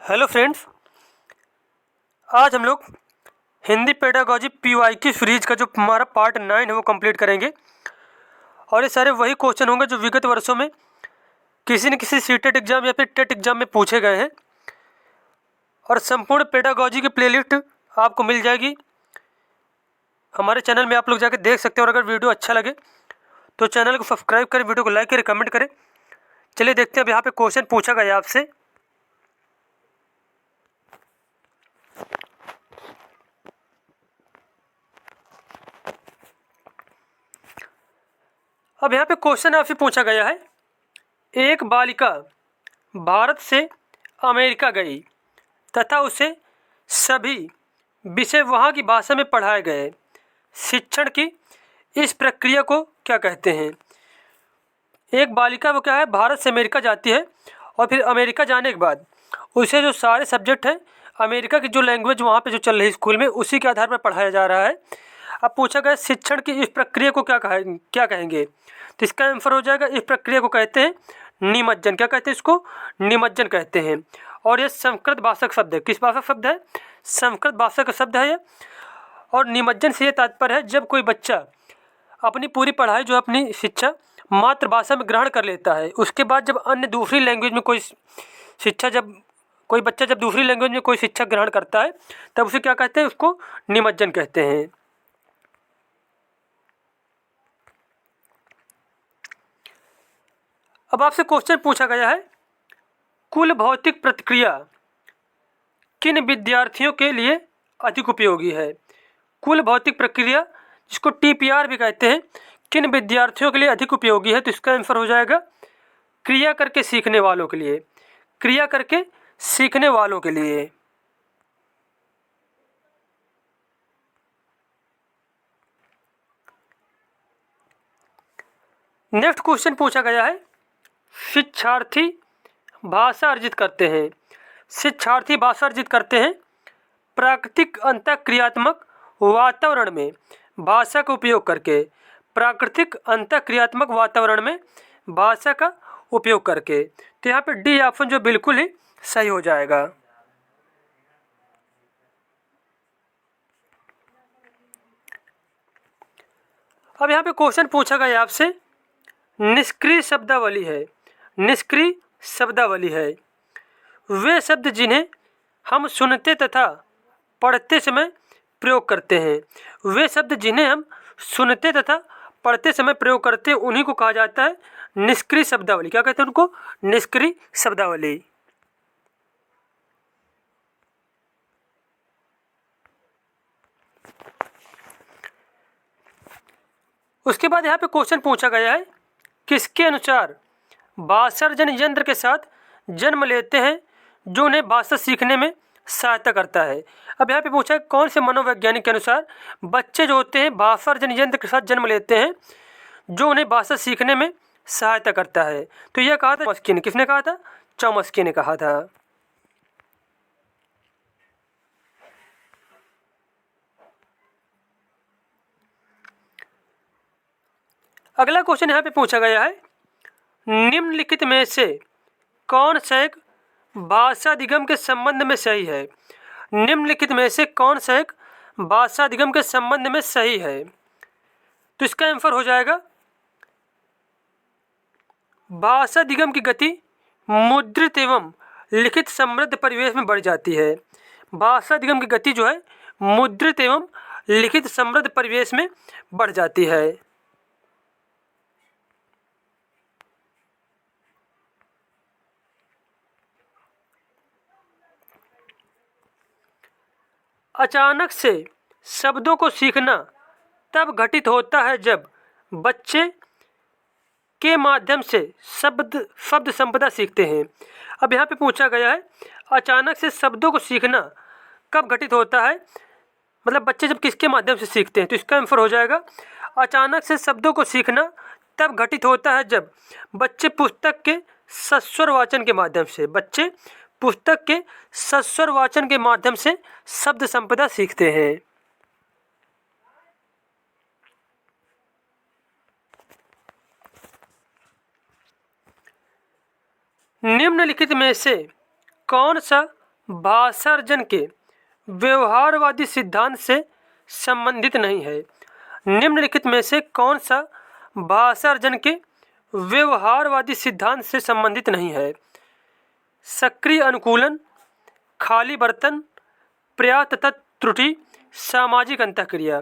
Hello friends, आज हम लोग हिंदी पेडागॉजी पीवाई की सीरीज का जो हमारा पार्ट 9 है वो कंप्लीट करेंगे। और ये सारे वही क्वेश्चन होंगे जो विगत वर्षों में किसी न किसी सीटेट एग्जाम या फिर टेट एग्जाम में पूछे गए हैं। और संपूर्ण पेडागॉजी की प्लेलिस्ट आपको मिल जाएगी हमारे चैनल में, आप लोग जाकर देख सकते हैं। और अगर वीडियो अच्छा लगे तो चैनल को सब्सक्राइब करें, वीडियो को लाइक करें, कमेंट करें। चलिए देखते हैं अब यहाँ पे क्वेश्चन पूछा गया आपसे। अब यहाँ पे क्वेश्चन आपसे पूछा गया है, एक बालिका भारत से अमेरिका गई तथा उसे सभी विषय वहाँ की भाषा में पढ़ाए गए। शिक्षण की इस प्रक्रिया को क्या कहते हैं? एक बालिका वो क्या है, भारत से अमेरिका जाती है और फिर अमेरिका जाने के बाद उसे जो सारे सब्जेक्ट हैं अमेरिका की जो लैंग्वेज वहाँ पे जो चल रही है स्कूल में, उसी के आधार पर पढ़ाया जा रहा है। अब पूछा गया शिक्षण की इस प्रक्रिया को क्या कहेंगे? तो इसका आंसर हो जाएगा, इस प्रक्रिया को कहते हैं निमज्जन। क्या कहते हैं इसको? निमज्जन कहते हैं। और ये संस्कृत भाषा का शब्द है। किस भाषा का शब्द है? संस्कृत भाषा का शब्द है ये। और निमज्जन से ये तात्पर्य है जब कोई बच्चा अपनी पूरी पढ़ाई जो अपनी शिक्षा मातृभाषा में ग्रहण कर लेता है, उसके बाद जब अन्य दूसरी लैंग्वेज में कोई शिक्षा, जब कोई बच्चा जब दूसरी लैंग्वेज में कोई शिक्षा ग्रहण करता है तब उसे क्या कहते हैं? उसको निमज्जन कहते हैं। अब आपसे क्वेश्चन पूछा गया है, कुल भौतिक प्रतिक्रिया किन विद्यार्थियों के लिए अधिक उपयोगी है? कुल भौतिक प्रक्रिया, जिसको टीपीआर भी कहते हैं, किन विद्यार्थियों के लिए अधिक उपयोगी है? तो इसका आंसर हो जाएगा क्रिया करके सीखने वालों के लिए। क्रिया करके सीखने वालों के लिए। नेक्स्ट क्वेश्चन पूछा गया है, शिक्षार्थी भाषा अर्जित करते हैं। शिक्षार्थी भाषा अर्जित करते हैं प्राकृतिक अंतःक्रियात्मक वातावरण में भाषा का उपयोग करके। प्राकृतिक अंतःक्रियात्मक वातावरण में भाषा का उपयोग करके। तो यहाँ पे डी ऑप्शन जो बिल्कुल ही सही हो जाएगा। अब यहाँ पे क्वेश्चन पूछा गया आपसे, निष्क्रिय शब्दावली है। निष्क्रिय शब्दावली है वे शब्द जिन्हें हम सुनते तथा पढ़ते समय प्रयोग करते हैं। वे शब्द जिन्हें हम सुनते तथा पढ़ते समय प्रयोग करते हैं उन्हीं को कहा जाता है निष्क्रिय शब्दावली। क्या कहते हैं उनको? निष्क्रिय शब्दावली। उसके बाद यहाँ पे क्वेश्चन पूछा गया है, किसके अनुसार भाषार्जन यंत्र के साथ जन्म लेते हैं जो उन्हें भाषा सीखने में सहायता करता है। अब यहाँ पे पूछा है कौन से मनोवैज्ञानिक के अनुसार बच्चे जो होते हैं भाषार्जन यंत्र के साथ जन्म लेते हैं जो उन्हें भाषा सीखने में सहायता करता है। तो यह कहा था चॉम्स्की ने। किसने कहा था? चॉम्स्की ने कहा था। अगला क्वेश्चन यहाँ पे पूछा गया है, निम्नलिखित में से कौन सा एक भाषा अधिगम के संबंध में सही है? निम्नलिखित में से कौन सा एक भाषा अधिगम के संबंध में सही है? तो इसका आंसर हो जाएगा, भाषा अधिगम की गति मुद्रित एवं लिखित समृद्ध परिवेश में बढ़ जाती है। भाषा अधिगम की गति जो है मुद्रित एवं लिखित समृद्ध परिवेश में बढ़ जाती है। अचानक से शब्दों को सीखना तब घटित होता है जब बच्चे के माध्यम से शब्द संपदा सीखते हैं। अब यहाँ पे पूछा गया है, अचानक से शब्दों को सीखना कब घटित होता है, मतलब बच्चे जब किसके माध्यम से सीखते हैं? तो इसका आंसर हो जाएगा, अचानक से शब्दों को सीखना तब घटित होता है जब बच्चे पुस्तक के सस्वर वाचन के माध्यम से शब्द संपदा सीखते हैं। निम्नलिखित में से कौन सा भाषार्जन के व्यवहारवादी सिद्धांत से संबंधित नहीं है। निम्नलिखित में से कौन सा भाषार्जन के व्यवहारवादी सिद्धांत से संबंधित नहीं है? सक्रिय अनुकूलन, खाली बर्तन, पर्याप्त तथा त्रुटि, सामाजिक अंतःक्रिया।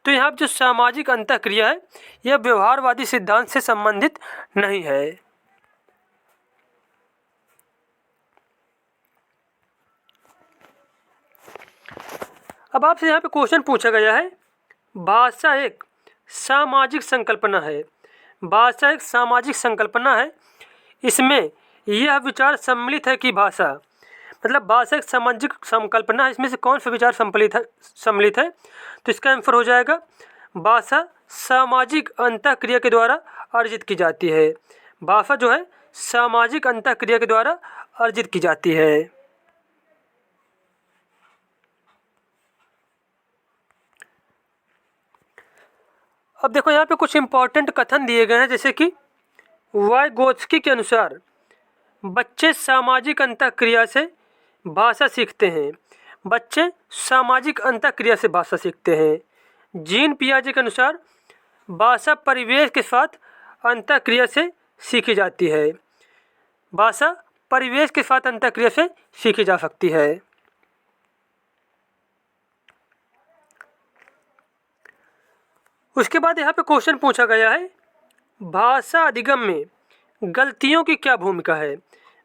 तो यहाँ जो सामाजिक अंतःक्रिया है यह व्यवहारवादी सिद्धांत से संबंधित नहीं है। अब आपसे यहाँ पे क्वेश्चन पूछा गया है, भाषा एक सामाजिक संकल्पना है। भाषा एक सामाजिक संकल्पना है। इसमें यह विचार सम्मिलित है कि भाषा मतलब भाषा एक सामाजिक संकल्पना है। इसमें से कौन सा विचार सम्मिलित है? तो इसका आंसर हो जाएगा भाषा सामाजिक अंतःक्रिया के द्वारा अर्जित की जाती है। भाषा जो है सामाजिक अंतःक्रिया के द्वारा अर्जित की जाती है। अब देखो यहाँ पे कुछ इंपॉर्टेंट कथन दिए गए हैं, जैसे कि वाइगोत्स्की के अनुसार बच्चे सामाजिक अंतःक्रिया से भाषा सीखते हैं। बच्चे सामाजिक अंतःक्रिया से भाषा सीखते हैं। जीन पियाजे के अनुसार भाषा परिवेश के साथ अंतःक्रिया से सीखी जाती है। भाषा परिवेश के साथ अंतःक्रिया से सीखी जा सकती है। उसके बाद यहाँ पे क्वेश्चन पूछा गया है, भाषा अधिगम में गलतियों की क्या भूमिका है?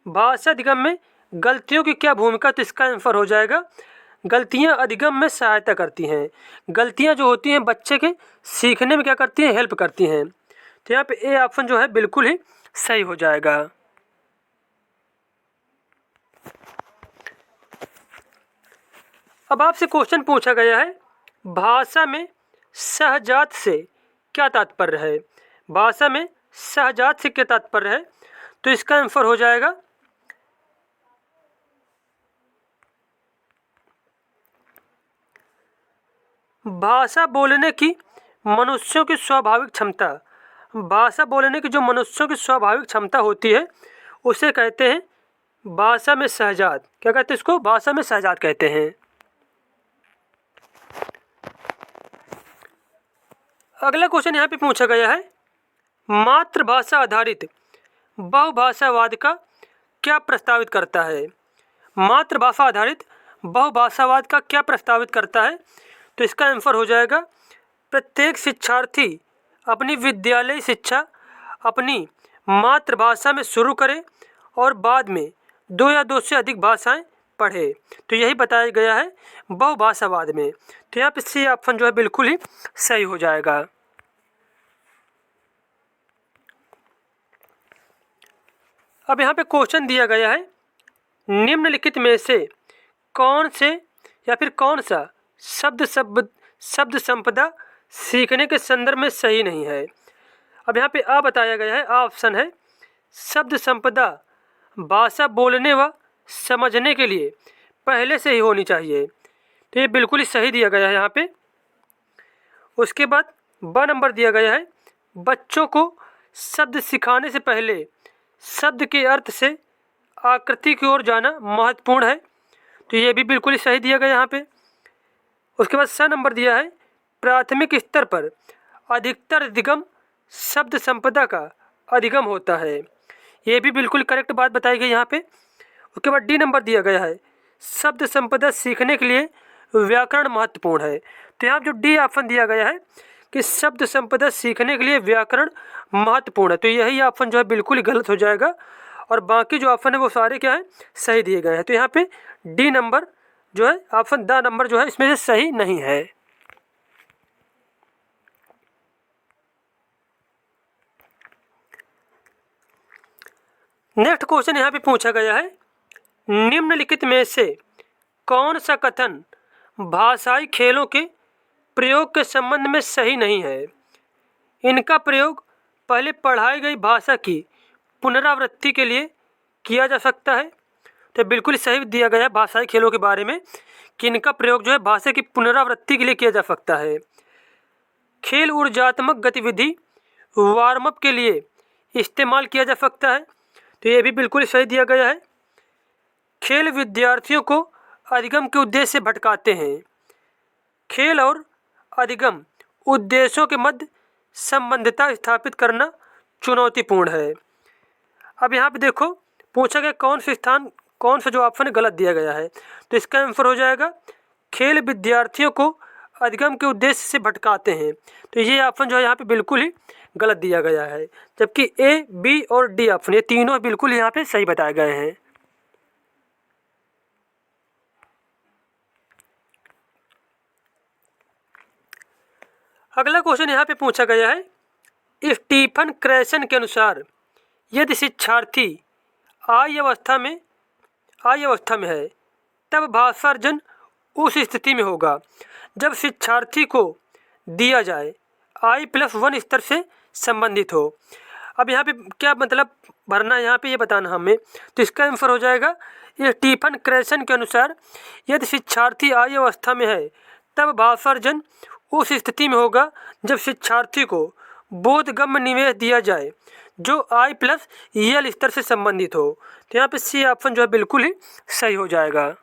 भाषा अधिगम में गलतियों की क्या भूमिका? तो इसका आंसर हो जाएगा गलतियाँ अधिगम में सहायता करती हैं। गलतियाँ जो होती हैं बच्चे के सीखने में क्या करती हैं? हेल्प करती हैं। तो यहाँ पे ए ऑप्शन जो है बिल्कुल ही सही हो जाएगा। अब आपसे क्वेश्चन पूछा गया है, भाषा में सहजात से क्या तात्पर्य है? भाषा में सहजात से क्या तात्पर्य है? तो इसका आंसर हो जाएगा भाषा बोलने की मनुष्यों की स्वाभाविक क्षमता। भाषा बोलने की जो मनुष्यों की स्वाभाविक क्षमता होती है उसे कहते हैं भाषा में सहजात। क्या कहते हैं इसको? भाषा में सहजात कहते हैं। अगला क्वेश्चन यहाँ पे पूछा गया है, मातृभाषा आधारित बहुभाषावाद का क्या प्रस्तावित करता है? मातृभाषा आधारित बहुभाषावाद का क्या प्रस्तावित करता है? तो इसका आंसर हो जाएगा प्रत्येक शिक्षार्थी अपनी विद्यालय शिक्षा अपनी मातृभाषा में शुरू करे और बाद में 2 या 2 से अधिक भाषाएं पढ़े। तो यही बताया गया है बहुभाषावाद में। तो यहाँ पे सी ऑप्शन जो है बिल्कुल ही सही हो जाएगा। अब यहाँ पे क्वेश्चन दिया गया है, निम्नलिखित में से कौन सा शब्द संपदा सीखने के संदर्भ में सही नहीं है? अब यहाँ पे आ बताया गया है, ऑप्शन है शब्द संपदा भाषा बोलने व समझने के लिए पहले से ही होनी चाहिए। तो ये बिल्कुल ही सही दिया गया है यहाँ पे। उसके बाद ब नंबर दिया गया है, बच्चों को शब्द सिखाने से पहले शब्द के अर्थ से आकृति की ओर जाना महत्वपूर्ण है। तो ये भी बिल्कुल ही सही दिया गया यहाँ पे। उसके बाद स नंबर दिया है, प्राथमिक स्तर पर अधिकतर अधिगम शब्द संपदा का अधिगम होता है। ये भी बिल्कुल करेक्ट बात बताई गई यहाँ पे। उसके बाद डी नंबर दिया गया है, शब्द संपदा सीखने के लिए व्याकरण महत्वपूर्ण है। तो यहाँ जो डी ऑप्शन दिया गया है कि शब्द संपदा सीखने के लिए व्याकरण महत्वपूर्ण है, तो यही ऑप्शन जो है बिल्कुल ही गलत हो जाएगा और बाकी जो ऑप्शन है वो सारे क्या है? सही दिए गए हैं। तो यहाँ पे डी नंबर जो है ऑप्शन द नंबर जो है इसमें से सही नहीं है। नेक्स्ट क्वेश्चन यहाँ पे पूछा गया है, निम्नलिखित में से कौन सा कथन भाषाई खेलों के प्रयोग के संबंध में सही नहीं है? इनका प्रयोग पहले पढ़ाई गई भाषा की पुनरावृत्ति के लिए किया जा सकता है। तो बिल्कुल सही दिया गया है भाषाई खेलों के बारे में कि इनका प्रयोग जो है भाषा की पुनरावृत्ति के लिए किया जा सकता है। खेल ऊर्जात्मक गतिविधि वार्म अप के लिए इस्तेमाल किया जा सकता है। तो ये भी बिल्कुल सही दिया गया है। खेल विद्यार्थियों को अधिगम के उद्देश्य से भटकाते हैं। खेल और अधिगम उद्देश्यों के मध्य संबंधितता स्थापित करना चुनौतीपूर्ण है। अब यहाँ पे देखो पूछा गया कौन सा जो ऑप्शन गलत दिया गया है, तो इसका आंसर हो जाएगा खेल विद्यार्थियों को अधिगम के उद्देश्य से भटकाते हैं। तो ये ऑप्शन जो है यहाँ पे बिल्कुल ही गलत दिया गया है, जबकि ए, बी और डी ऑप्शन ये तीनों बिल्कुल यहाँ पे सही बताए गए हैं। अगला क्वेश्चन यहाँ पे पूछा गया है स्टीफन क्रैसन के अनुसार यदि शिक्षार्थी आय अवस्था में है तब भाषार्जन उस स्थिति में होगा जब शिक्षार्थी को दिया जाए I+1 स्तर से संबंधित हो। अब यहाँ पे क्या मतलब भरना है यहाँ पे ये बताना हमें, तो इसका आंसर हो जाएगा स्टीफन क्रैसन के अनुसार यदि शिक्षार्थी आय अवस्था में है तब भाषार्जन उस स्थिति में होगा जब शिक्षार्थी को बोधगम्य निवेश दिया जाए जो I+EL स्तर से संबंधित हो। तो यहाँ पे सी ऑप्शन जो है बिल्कुल ही सही हो जाएगा।